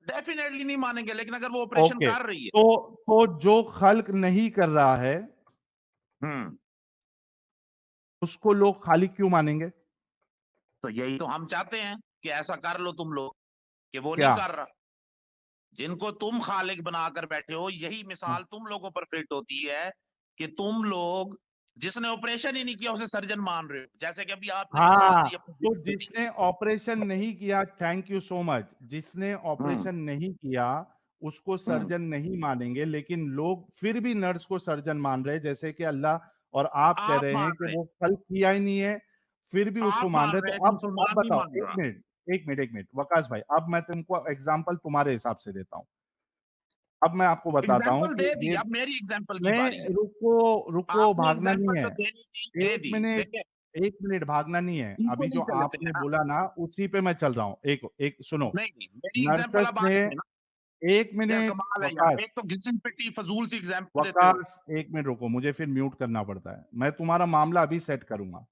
[SPEAKER 3] डेफिनेटली नहीं मानेंगे, लेकिन अगर वो ऑपरेशन
[SPEAKER 2] ओके,
[SPEAKER 3] कर रही है।
[SPEAKER 2] तो जो खल्क नहीं कर रहा है
[SPEAKER 3] हम्म
[SPEAKER 2] उसको लोग खालिक क्यों मानेंगे?
[SPEAKER 3] तो यही तो हम चाहते हैं कि ऐसा कर लो तुम लोग, कि वो नहीं
[SPEAKER 2] क्या?
[SPEAKER 3] कर रहा। जिनको तुम खालिक बनाकर बैठे हो, यही
[SPEAKER 2] हाँ।
[SPEAKER 3] मिसाल तुम लोगों पर फिट होती है कि तुम लोग जिसने ऑपरेशन ही नहीं किया उसे सर्जन मान रहे हो। जैसे कि अभी आपने मिसाल
[SPEAKER 2] हाँ,
[SPEAKER 3] दी अपनी
[SPEAKER 2] तो
[SPEAKER 3] जिस्म की।
[SPEAKER 2] जिसने ऑपरेशन नहीं किया, थैंक यू सो मच, जिसने
[SPEAKER 3] हम्म
[SPEAKER 2] ऑपरेशन नहीं किया उसको
[SPEAKER 3] हम्म
[SPEAKER 2] सर्जन नहीं मानेंगे, लेकिन लोग फिर भी नर्स को सर्जन मान रहे हैं, जैसे कि अल्लाह और आप कह
[SPEAKER 3] आप
[SPEAKER 2] रहे
[SPEAKER 3] मान
[SPEAKER 2] हैं कि
[SPEAKER 3] रहे
[SPEAKER 2] वो कल किया ही नहीं है, फिर भी
[SPEAKER 3] हैं,
[SPEAKER 2] उसको
[SPEAKER 3] आप
[SPEAKER 2] मान
[SPEAKER 3] मान
[SPEAKER 2] रहे हैं।
[SPEAKER 3] रहे हैं,
[SPEAKER 2] तो
[SPEAKER 3] एक
[SPEAKER 2] अब
[SPEAKER 3] मुसलमान नहीं
[SPEAKER 2] बताओ,
[SPEAKER 3] मान
[SPEAKER 2] एक
[SPEAKER 3] रहा।
[SPEAKER 2] मिनट, एक मिनट, एक मिनट, वकास भाई, अब मैं तुमको एग्जाम्पल तुम्हारे हिसाब से देता हूं। अब मैं आपको बताता हूं
[SPEAKER 3] एग्जाम्पल
[SPEAKER 2] कि
[SPEAKER 3] दे दी,
[SPEAKER 2] ये,
[SPEAKER 3] अब मेरी एग्जाम्पल की बारी
[SPEAKER 2] नहीं,
[SPEAKER 3] है।
[SPEAKER 2] रुको रुको,
[SPEAKER 3] आपने
[SPEAKER 2] भागना नहीं
[SPEAKER 3] एग्जाम्पल
[SPEAKER 2] है।
[SPEAKER 3] जो देनी थी दे
[SPEAKER 2] एक
[SPEAKER 3] दी।
[SPEAKER 2] मिनट,
[SPEAKER 3] देखिए,
[SPEAKER 2] एक मिनट, भागना नहीं है। अभी
[SPEAKER 3] इक्वली
[SPEAKER 2] जो
[SPEAKER 3] चलते हैं
[SPEAKER 2] आपने
[SPEAKER 3] ना।
[SPEAKER 2] बोला ना उसी पे मैं चल रहा हूं। एक एक सुनो,
[SPEAKER 3] नहीं नहीं, मेरी एग्जाम्पल
[SPEAKER 2] नर्सेस
[SPEAKER 3] अब
[SPEAKER 2] ने,
[SPEAKER 3] आती है ना।
[SPEAKER 2] एक
[SPEAKER 3] क्या
[SPEAKER 2] मिनट
[SPEAKER 3] कमाल है यार,
[SPEAKER 2] वकास,
[SPEAKER 3] एक तो घिसन पिटी फजूल सी एग्जाम्पल देते हो।
[SPEAKER 2] वकास, एक मिनट रुको, मुझे फिर म्यूट करना पड़ता है। मैं तुम्हारा मामला अभी सेट करूंगा,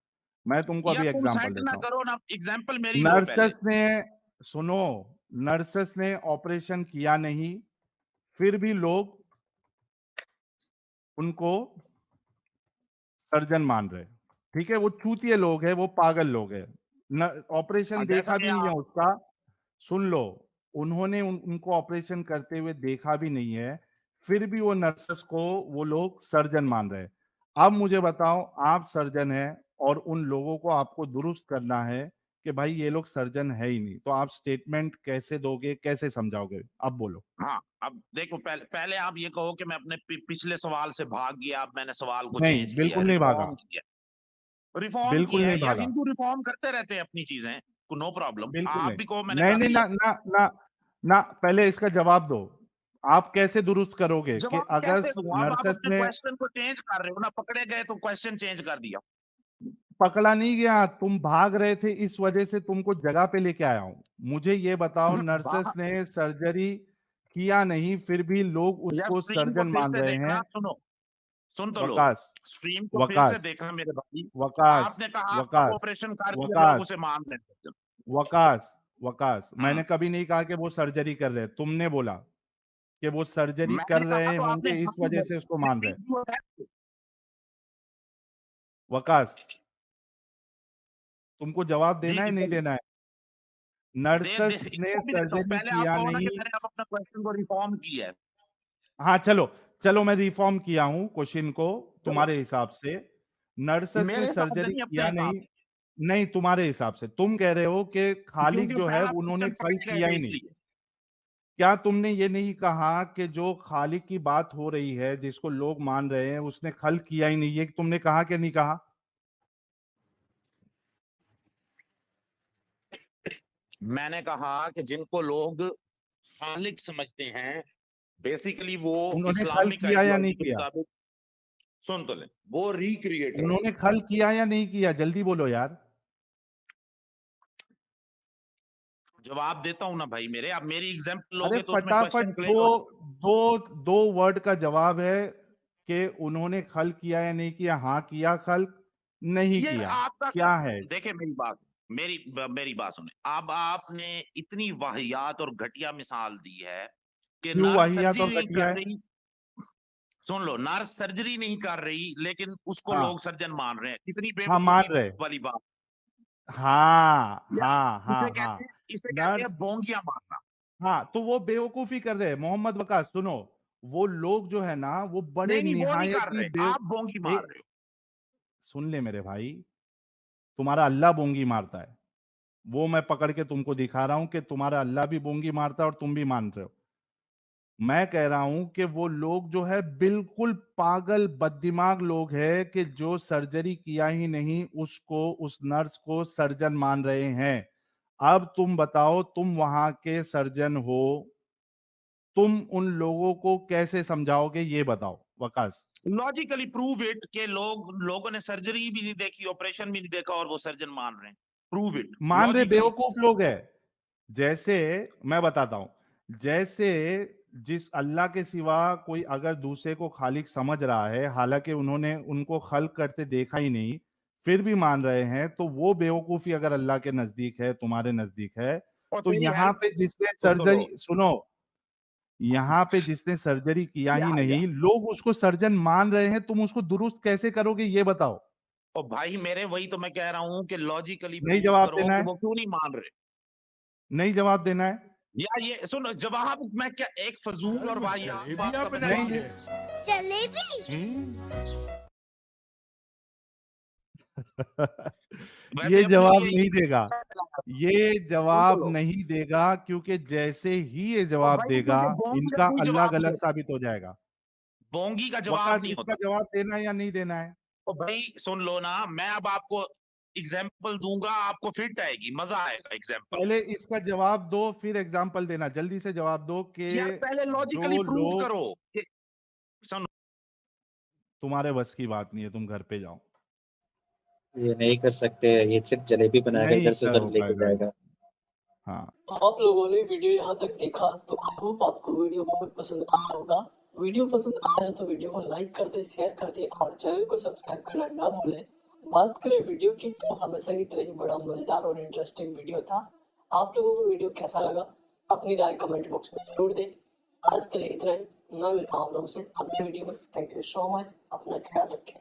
[SPEAKER 2] मैं तुमको
[SPEAKER 3] या
[SPEAKER 2] अभी
[SPEAKER 3] तुम
[SPEAKER 2] एग्जांपल
[SPEAKER 3] सेट ना
[SPEAKER 2] देता हूं।
[SPEAKER 3] करो ना, एग्जाम्पल मेरी लो
[SPEAKER 2] नर्सेस
[SPEAKER 3] पहले।
[SPEAKER 2] ने, सुनो, नर्सेस ने ऑपरेशन किया नहीं, फिर भी लोग उनको सर्जन मान रहे। ठीक है, वो चूतिए लोग हैं, वो पागल लोग हैं। ऑपरेशन
[SPEAKER 3] जैसा
[SPEAKER 2] देखा
[SPEAKER 3] कि
[SPEAKER 2] भी नहीं है
[SPEAKER 3] आप
[SPEAKER 2] उसका। सुन लो, उन्होंने उनको ऑपरेशन करते हुए देखा भी नहीं है, फिर भी वो नर्सेस को वो लोग सर्जन मान रहे हैं। अब मुझे बताओ, आप सर्जन हैं और उन लोगों को आपको दुरुस्त करना है कि भाई ये लोग सर्जन है ही नहीं, तो आप स्टेटमेंट कैसे दोगे, कैसे समझाओगे? अब बोलो।
[SPEAKER 3] हाँ, अब देखो, पहले पहले आप ये कहो कि मैं अपने पिछले सवाल से भाग गया, अब मैंने सवाल को
[SPEAKER 2] नहीं,
[SPEAKER 3] चेंज किया है,
[SPEAKER 2] बिल्कुल नहीं भागा,
[SPEAKER 3] रिफॉर्म
[SPEAKER 2] बिल्कुल
[SPEAKER 3] किया है।
[SPEAKER 2] नहीं
[SPEAKER 3] यार
[SPEAKER 2] भागा,
[SPEAKER 3] हिंदू रिफॉर्म करते रहते हैं अपनी चीजें, नो प्रॉब्लम,
[SPEAKER 2] बिल्कुल
[SPEAKER 3] आप
[SPEAKER 2] नहीं।
[SPEAKER 3] भी कहो मैंने
[SPEAKER 2] नहीं
[SPEAKER 3] कर
[SPEAKER 2] नहीं,
[SPEAKER 3] लिया।
[SPEAKER 2] ना ना ना ना, पहले इसका जवाब दो। आप कैसे दुरुस्त करोगे कि
[SPEAKER 3] जवाब
[SPEAKER 2] अगर
[SPEAKER 3] कैसे दूं? अब आप
[SPEAKER 2] नर्सेस
[SPEAKER 3] अपने
[SPEAKER 2] ने,
[SPEAKER 3] क्वेश्चन को चेंज कर रहे हो ना, पकड़े गए तो क्वेश्चन चेंज कर दिया।
[SPEAKER 2] पकड़ा नहीं गया, तुम भाग रहे थे, इस वजह से तुमको जगह पे लेके आया हूं। मुझे ये बताओ, नर्सेस
[SPEAKER 3] बाहर,
[SPEAKER 2] ने सर्जरी किया नहीं, फिर भी लोग
[SPEAKER 3] यार
[SPEAKER 2] उसको
[SPEAKER 3] स्ट्रीम को
[SPEAKER 2] सर्जन
[SPEAKER 3] फिर
[SPEAKER 2] मान
[SPEAKER 3] से
[SPEAKER 2] रहे
[SPEAKER 3] देखना,
[SPEAKER 2] हैं।
[SPEAKER 3] सुनो, सुन तो लो।
[SPEAKER 2] वकास,
[SPEAKER 3] स्ट्रीम को फिर से
[SPEAKER 2] वकास,
[SPEAKER 3] देखना मेरे भाई।
[SPEAKER 2] वकास,
[SPEAKER 3] आपने कहा आपका
[SPEAKER 2] वकास,
[SPEAKER 3] ऑपरेशन कर दिया, लोग
[SPEAKER 2] वकास,
[SPEAKER 3] उसे मान रहे हैं।
[SPEAKER 2] वकास, वकास,
[SPEAKER 3] हम्म
[SPEAKER 2] मैंने कभी नहीं कहा कि वो सर्जरी कर रहे हैं, तुमने बोला कि वो सर्जरी कर
[SPEAKER 3] मैंने कहा
[SPEAKER 2] रहे
[SPEAKER 3] तो आपने
[SPEAKER 2] होंगे, इस
[SPEAKER 3] हाँ
[SPEAKER 2] वजह से उसको मान रहे हैं।
[SPEAKER 3] बोला।
[SPEAKER 2] वकास, तुमको जवाब
[SPEAKER 3] जी
[SPEAKER 2] देना है,
[SPEAKER 3] जी
[SPEAKER 2] नहीं
[SPEAKER 3] बोलिए।
[SPEAKER 2] देना है?
[SPEAKER 3] दे
[SPEAKER 2] नर्सेस ने
[SPEAKER 3] इसको भी देता हूँ,
[SPEAKER 2] सर्जरी
[SPEAKER 3] पहले आप
[SPEAKER 2] किया
[SPEAKER 3] कहो ना कि
[SPEAKER 2] नहीं।
[SPEAKER 3] मैंने अब अपना क्वेश्चन को रिफॉर्म किया है।
[SPEAKER 2] हाँ, चलो चलो, मैं रिफॉर्म किया हूं क्वेश्चन को
[SPEAKER 3] चलो,
[SPEAKER 2] तुम्हारे हिसाब से। नर्सेस ने
[SPEAKER 3] मेरे हिसाब से
[SPEAKER 2] सर्जरी
[SPEAKER 3] नहीं, अपने
[SPEAKER 2] किया
[SPEAKER 3] हिसाब
[SPEAKER 2] नहीं, नहीं तुम्हारे हिसाब से, तुम कह रहे हो कि
[SPEAKER 3] से,
[SPEAKER 2] खालिक
[SPEAKER 3] क्योंकि
[SPEAKER 2] जो है
[SPEAKER 3] पहला
[SPEAKER 2] उन्होंने
[SPEAKER 3] क्वेश्चन
[SPEAKER 2] खल्क
[SPEAKER 3] पकड़े गए
[SPEAKER 2] किया
[SPEAKER 3] थे
[SPEAKER 2] ही नहीं।
[SPEAKER 3] इसलिए।
[SPEAKER 2] क्या तुमने ये नहीं कहा कि जो खालिक की बात हो रही है, जिसको लोग मान रहे हैं, उसने खल्क किया ही नहीं? ये तुमने कहा कि नहीं कहा?
[SPEAKER 3] मैंने कहा कि जिनको लोग खालिक समझते हैं, बेसिकली वो
[SPEAKER 2] उन्होंने खल्क
[SPEAKER 3] इस्लामिक
[SPEAKER 2] किया या नहीं
[SPEAKER 3] आइडियोलॉजी के
[SPEAKER 2] किया?
[SPEAKER 3] मुताबिक, सुन तो ले, वो रिक्रिएटर है।
[SPEAKER 2] उन्होंने खल्क किया या नहीं किया? जल्दी बोलो यार।
[SPEAKER 3] जवाब देता हूं ना भाई मेरे, अब मेरी एग्जाम्पल
[SPEAKER 2] अरे
[SPEAKER 3] लोगे तो उसमें
[SPEAKER 2] फटाफट,
[SPEAKER 3] क्वेश्चन
[SPEAKER 2] दो
[SPEAKER 3] क्लियर हो जाए।
[SPEAKER 2] दो दो वर्ड का जवाब है कि उन्होंने खल्क किया या नहीं किया। हाँ किया खल्क, नहीं
[SPEAKER 3] ये
[SPEAKER 2] किया,
[SPEAKER 3] आपका,
[SPEAKER 2] क्या है?
[SPEAKER 3] देखिए मेरी बात, मेरी बात सुने। अब आपने इतनी वाहियात और घटिया मिसाल दी है कि
[SPEAKER 2] क्यों
[SPEAKER 3] नर्स
[SPEAKER 2] वाहियात
[SPEAKER 3] सर्जरी
[SPEAKER 2] और
[SPEAKER 3] नहीं
[SPEAKER 2] घटिया
[SPEAKER 3] कर
[SPEAKER 2] है?
[SPEAKER 3] रही। सुन लो, नर्स सर्जरी नहीं कर रही लेकिन उसको
[SPEAKER 2] हाँ,
[SPEAKER 3] लोग सर्जन मान रहे हैं, कितनी
[SPEAKER 2] हाँ मान
[SPEAKER 3] बेवकूफी
[SPEAKER 2] रहे,
[SPEAKER 3] वाली बात।
[SPEAKER 2] हाँ
[SPEAKER 3] या
[SPEAKER 2] हाँ हाँ हाँ।
[SPEAKER 3] इसे कहते
[SPEAKER 2] नर्स,
[SPEAKER 3] हैं बोंगिया मारना।
[SPEAKER 2] हाँ, तो वो बेवकूफी कर रहे हैं। मोहम्मद वकास सुनो, वो लोग जो है ना, वो बड़े
[SPEAKER 3] नहीं नहीं, वो नहीं
[SPEAKER 2] निहायत
[SPEAKER 3] कर
[SPEAKER 2] ही
[SPEAKER 3] रहे, आप बोंगी मार
[SPEAKER 2] ए,
[SPEAKER 3] रहे हो।
[SPEAKER 2] सुन ले मेरे भाई, तुम्हारा अल्लाह बोंगी मारता है, वो मैं पकड़ के तुमको दिखा रहा हूं कि तुम्हारा अल्लाह भी बोंगी मारता है और तुम भी मान रहे हो। मैं कह रहा हूं कि वो लोग जो है बिल्कुल पागल बददिमाग लोग हैं कि जो सर्जरी किया ही नहीं उसको, उस नर्स को सर्जन मान रहे हैं। अब तुम बताओ, तुम वहां के सर्जन हो, तुम उन लोगों को कैसे समझाओगे, ये बताओ वकास।
[SPEAKER 3] लॉजिकली प्रूव इट के लोगों ने सर्जरी भी नहीं देखी, ऑपरेशन भी नहीं देखा और वो सर्जन मान रहे हैं। प्रूव इट
[SPEAKER 2] मान रहे
[SPEAKER 3] लॉजिकली।
[SPEAKER 2] बेवकूफ लोग हैं। जैसे मैं बताता हूं, जैसे जिस अल्लाह के सिवा कोई अगर दूसरे को खालिक समझ रहा है, हालांकि उन्होंने उनको खल्क करते देखा ही नहीं, फिर भी मान रहे हैं, तो वो बेवकूफी अगर अल्लाह के नजदीक है, तुम्हारे नजदीक है,
[SPEAKER 3] और
[SPEAKER 2] तो
[SPEAKER 3] तेरी
[SPEAKER 2] यहाँ
[SPEAKER 3] हेल्प
[SPEAKER 2] पे जिसने
[SPEAKER 3] सुन लो।
[SPEAKER 2] सर्जरी, सुनो, यहाँ पे जिसने सर्जरी किया ही
[SPEAKER 3] या
[SPEAKER 2] नहीं, लोग उसको सर्जन मान रहे हैं, तुम उसको दुरुस्त कैसे करोगे, ये बताओ।
[SPEAKER 3] और भाई मेरे, वही तो मैं कह रहा हूं कि लॉजिकली
[SPEAKER 2] नहीं
[SPEAKER 3] प्रूव
[SPEAKER 2] जवाब
[SPEAKER 3] करो
[SPEAKER 2] देना
[SPEAKER 3] कि
[SPEAKER 2] है,
[SPEAKER 3] वो क्यों नहीं मान रहे।
[SPEAKER 2] नहीं जवाब देना है।
[SPEAKER 3] या ये सुन जवाब, मैं क्या एक फजूल और वाहियात बात का मैं
[SPEAKER 2] नहीं,
[SPEAKER 3] जवाब दूं?
[SPEAKER 4] जलेबी
[SPEAKER 2] ये
[SPEAKER 3] वैसे अपने
[SPEAKER 2] जवाब
[SPEAKER 3] लिए
[SPEAKER 2] नहीं देगा, ये
[SPEAKER 3] सुन तो
[SPEAKER 2] जवाब
[SPEAKER 3] लो।
[SPEAKER 2] नहीं देगा, क्योंकि जैसे ही ये
[SPEAKER 3] और
[SPEAKER 2] जवाब
[SPEAKER 3] भाई
[SPEAKER 2] देगा,
[SPEAKER 3] क्योंकि बोंगी का
[SPEAKER 2] इनका
[SPEAKER 3] कोई
[SPEAKER 2] अल्लाह
[SPEAKER 3] जवाब नहीं
[SPEAKER 2] गलत
[SPEAKER 3] होता,
[SPEAKER 2] साबित हो जाएगा।
[SPEAKER 3] बोंगी का जवाब
[SPEAKER 2] वकास,
[SPEAKER 3] नहीं
[SPEAKER 2] इसका
[SPEAKER 3] होता।
[SPEAKER 2] जवाब देना है या नहीं देना है?
[SPEAKER 3] तो भाई सुन लो ना, मैं अब आपको एग्जाम्पल दूंगा, आपको फिट आएगी, मजा आएगा एग्जाम्पल।
[SPEAKER 2] पहले इसका जवाब दो, फिर एग्जाम्पल देना। जल्दी से जवाब दो कि
[SPEAKER 3] यार पहले लॉजिकली
[SPEAKER 2] जो
[SPEAKER 3] प्रूव
[SPEAKER 2] लोग,
[SPEAKER 3] करो कि सुन।
[SPEAKER 2] तुम्हारे बस की बात नहीं है, तुम घर पे जाओ।
[SPEAKER 5] ये नहीं कर सकते, ये सिर्फ जलेबी बनाएगा,
[SPEAKER 2] नहीं
[SPEAKER 5] इधर से
[SPEAKER 2] कर
[SPEAKER 5] उधर
[SPEAKER 2] हो
[SPEAKER 5] लेके
[SPEAKER 2] पाएगा।
[SPEAKER 5] जाएगा।
[SPEAKER 2] हाँ,
[SPEAKER 1] आप लोगों ने वीडियो यहाँ तक देखा तो आई होप आपको वीडियो बहुत पसंद आया होगा। वीडियो पसंद आया तो वीडियो को लाइक कर दे, शेयर कर दे और चैनल को सब्सक्राइब करना ना भूलें। बात करें वीडियो की तो हमेशा की तरह ही बड़ा मजेदार और इंटरेस्टिंग वीडियो था। आप लोगों को वीडियो कैसा लगा अपनी राय कमेंट बॉक्स में जरूर दें। आज के लिए इतना ही, मैं मिलता हूँ आप लोगों से अगले वीडियो में। थैंक यू सो मच, अपना ख्याल रखें।